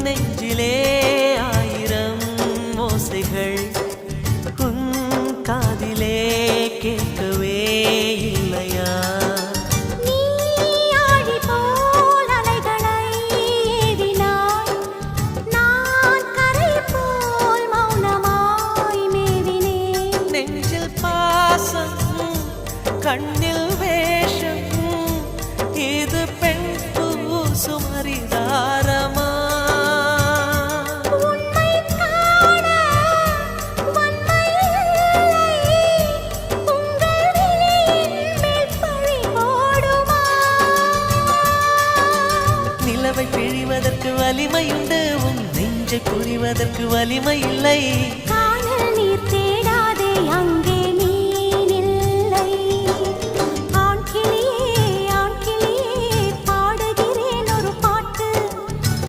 நெஞ்சிலே ஆயிரம் ஓசைகள் உன் காதிலே கேட்கவே இல்லையா? நீ ஆழி போல் அலைகளை ஏவினாய், நான் கரை போல் மௌனமாய் மேவினேன். நெஞ்சில் பாசம் கண்ணில் வேஷம், இது பெண் சுமரிதாரமா? உன்னை காண வன்மை இல்லை, உங்கள் விழியின் மேல் பழி போடுமா? நிலவை பிழிவதற்கு வலிமையுண்டு, உன் நெஞ்சை புரிவதற்கு வலிமை இல்லை.